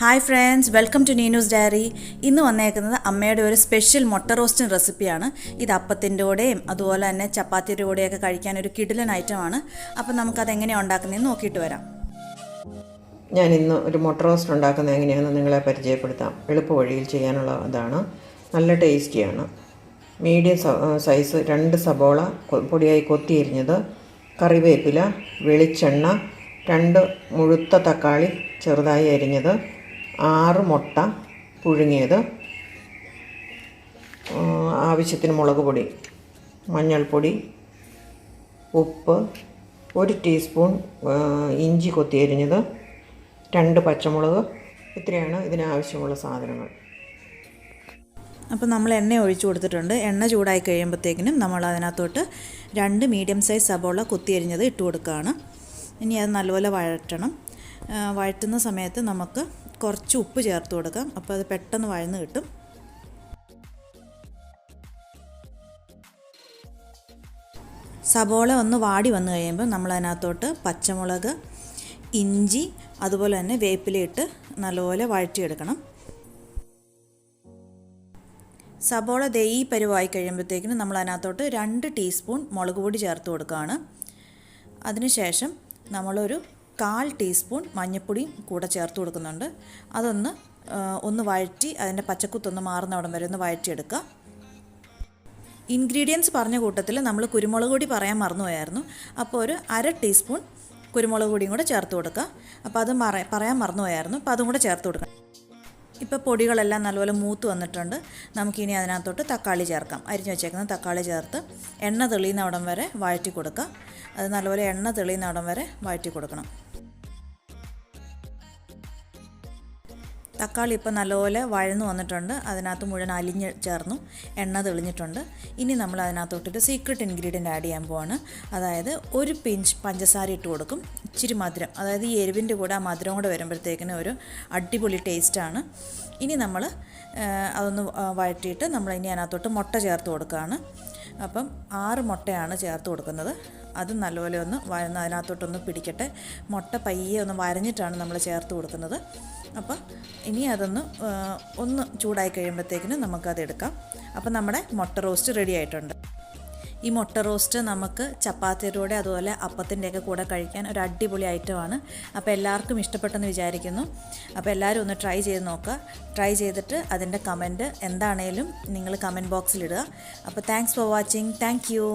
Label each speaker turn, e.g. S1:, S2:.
S1: Hi friends, welcome to Neenu's diary. ഇന്ന് വന്നേക്കുന്നത് അമ്മയുടെ ഒരു സ്പെഷ്യൽ മുട്ട റോസ്റ്റിൻ റെസിപ്പിയാണ്. ഇത് അപ്പത്തിൻ്റെ കൂടെയും അതുപോലെ തന്നെ ചപ്പാത്തിയുടെ കൂടെയൊക്കെ കഴിക്കാൻ ഒരു കിടിലൻ ഐറ്റമാണ്. അപ്പം നമുക്കതെങ്ങനെയാണ് ഉണ്ടാക്കുന്നതെന്ന് നോക്കിയിട്ട് വരാം.
S2: ഞാൻ ഇന്ന് ഒരു മുട്ട റോസ്റ്റ് ഉണ്ടാക്കുന്നത് എങ്ങനെയാണെന്ന് നിങ്ങളെ പരിചയപ്പെടുത്താം. എളുപ്പ വഴിയിൽ ചെയ്യാനുള്ള ഇതാണ്. നല്ല ടേസ്റ്റിയാണ്. മീഡിയം സൈസ് 2 സബോള പൊടിയായി കൊത്തിയരിഞ്ഞത്, കറിവേപ്പില, വെളിച്ചെണ്ണ, 2 മുഴുത്ത തക്കാളി ചെറുതായി അരിഞ്ഞത്, 6 മുട്ട പുഴുങ്ങിയത്, ആവശ്യത്തിന് മുളക് പൊടി, മഞ്ഞൾപ്പൊടി, ഉപ്പ്, 1 ടീസ്പൂൺ ഇഞ്ചി കൊത്തിയരിഞ്ഞത്, 2 പച്ചമുളക്. ഇത്രയാണ് ഇതിനാവശ്യമുള്ള സാധനങ്ങൾ.
S1: അപ്പോൾ നമ്മൾ എണ്ണ ഒഴിച്ചു കൊടുത്തിട്ടുണ്ട്. എണ്ണ ചൂടായി കഴിയുമ്പോഴത്തേക്കിനും നമ്മൾ അതിനകത്തോട്ട് 2 മീഡിയം സൈസ് സബോള കൊത്തിയരിഞ്ഞത് ഇട്ട് കൊടുക്കുകയാണ്. ഇനി അത് നല്ലപോലെ വഴറ്റണം. വഴറ്റുന്ന സമയത്ത് നമുക്ക് കുറച്ച് ഉപ്പ് ചേർത്ത് കൊടുക്കാം. അപ്പോൾ അത് പെട്ടെന്ന് വഴന്ന് കിട്ടും. സബോള ഒന്ന് വാടി വന്നു കഴിയുമ്പോൾ നമ്മൾ അതിനകത്തോട്ട് പച്ചമുളക്, ഇഞ്ചി, അതുപോലെ തന്നെ വേപ്പിലയിട്ട് നല്ലപോലെ വഴറ്റിയെടുക്കണം. സബോള ഈ പരുവായി കഴിയുമ്പോഴത്തേക്കിനും നമ്മൾ അതിനകത്തോട്ട് 2 ടീസ്പൂൺ മുളക് പൊടി ചേർത്ത് കൊടുക്കുകയാണ്. അതിനുശേഷം നമ്മളൊരു 1/4 ടീസ്പൂൺ മഞ്ഞൾപ്പൊടിയും കൂടെ ചേർത്ത് കൊടുക്കുന്നുണ്ട്. അതൊന്ന് വഴറ്റി അതിൻ്റെ പച്ചക്കുത്തൊന്ന് മാറുന്നവിടം വരെ ഒന്ന് വഴറ്റിയെടുക്കുക. ഇൻഗ്രീഡിയൻസ് പറഞ്ഞ കൂട്ടത്തിൽ നമ്മൾ കുരുമുളക് പൊടി പറയാൻ മറന്നുപോയായിരുന്നു. അപ്പോൾ ഒരു 1/2 ടീസ്പൂൺ കുരുമുളക് പൊടിയും കൂടെ ചേർത്ത് കൊടുക്കുക. അപ്പോൾ അത് പറയാൻ മറന്നുപോയായിരുന്നു. അപ്പോൾ അതും കൂടെ ചേർത്ത് കൊടുക്കണം. ഇപ്പോൾ പൊടികളെല്ലാം നല്ലപോലെ മൂത്ത് വന്നിട്ടുണ്ട്. നമുക്കിനി അതിനകത്തോട്ട് തക്കാളി ചേർക്കാം. അരിഞ്ഞു വെച്ചേക്കുന്ന തക്കാളി ചേർത്ത് എണ്ണ തെളിയുന്ന അവിടം വരെ വഴറ്റി കൊടുക്കുക. അത് നല്ലപോലെ എണ്ണ തെളിയുന്ന അവിടം വരെ വഴറ്റി കൊടുക്കണം. തക്കാളി ഇപ്പോൾ നല്ലപോലെ വഴന്നു വന്നിട്ടുണ്ട്. അതിനകത്ത് മുഴുവൻ അലിഞ്ഞ് ചേർന്നു, എണ്ണ തെളിഞ്ഞിട്ടുണ്ട്. ഇനി നമ്മൾ അതിനകത്തോട്ടൊരു സീക്രട്ട് ഇൻഗ്രീഡിയൻ്റ് ആഡ് ചെയ്യാൻ പോവാണ്. അതായത് 1 പിഞ്ച് പഞ്ചസാര ഇട്ട് കൊടുക്കും. ഇച്ചിരി മധുരം, അതായത് ഈ എരിവിൻ്റെ കൂടെ ആ മധുരം കൂടെ വരുമ്പോഴത്തേക്കിന് ഒരു അടിപൊളി ടേസ്റ്റാണ്. ഇനി നമ്മൾ അതൊന്ന് വഴറ്റിയിട്ട് നമ്മൾ ഇനി അതിനകത്തോട്ട് മുട്ട ചേർത്ത് കൊടുക്കുകയാണ്. അപ്പം 6 മുട്ടയാണ് ചേർത്ത് കൊടുക്കുന്നത്. അത് നല്ലപോലെ ഒന്ന് അതിനകത്തോട്ടൊന്ന് പിടിക്കട്ടെ. മുട്ട പയ്യെ ഒന്ന് വരഞ്ഞിട്ടാണ് നമ്മൾ ചേർത്ത് കൊടുക്കുന്നത്. അപ്പം ഇനി ഒന്ന് ചൂടായി കഴിയുമ്പോഴത്തേക്കിന് നമുക്കതെടുക്കാം. അപ്പം നമ്മുടെ മുട്ട റോസ്റ്റ് റെഡി ആയിട്ടുണ്ട്. ഈ മുട്ട റോസ്റ്റ് നമുക്ക് ചപ്പാത്തിയുടെ കൂടെ അതുപോലെ അപ്പത്തിൻ്റെയൊക്കെ കൂടെ കഴിക്കാൻ ഒരു അടിപൊളി ഐറ്റമാണ്. അപ്പോൾ എല്ലാവർക്കും ഇഷ്ടപ്പെട്ടെന്ന് വിചാരിക്കുന്നു. അപ്പോൾ എല്ലാവരും ഒന്ന് ട്രൈ ചെയ്ത് നോക്കുക. ട്രൈ ചെയ്തിട്ട് അതിൻ്റെ കമൻറ്റ് എന്താണേലും നിങ്ങൾ കമൻറ്റ് ബോക്സിലിടുക. അപ്പോൾ thanks for watching. Thank you.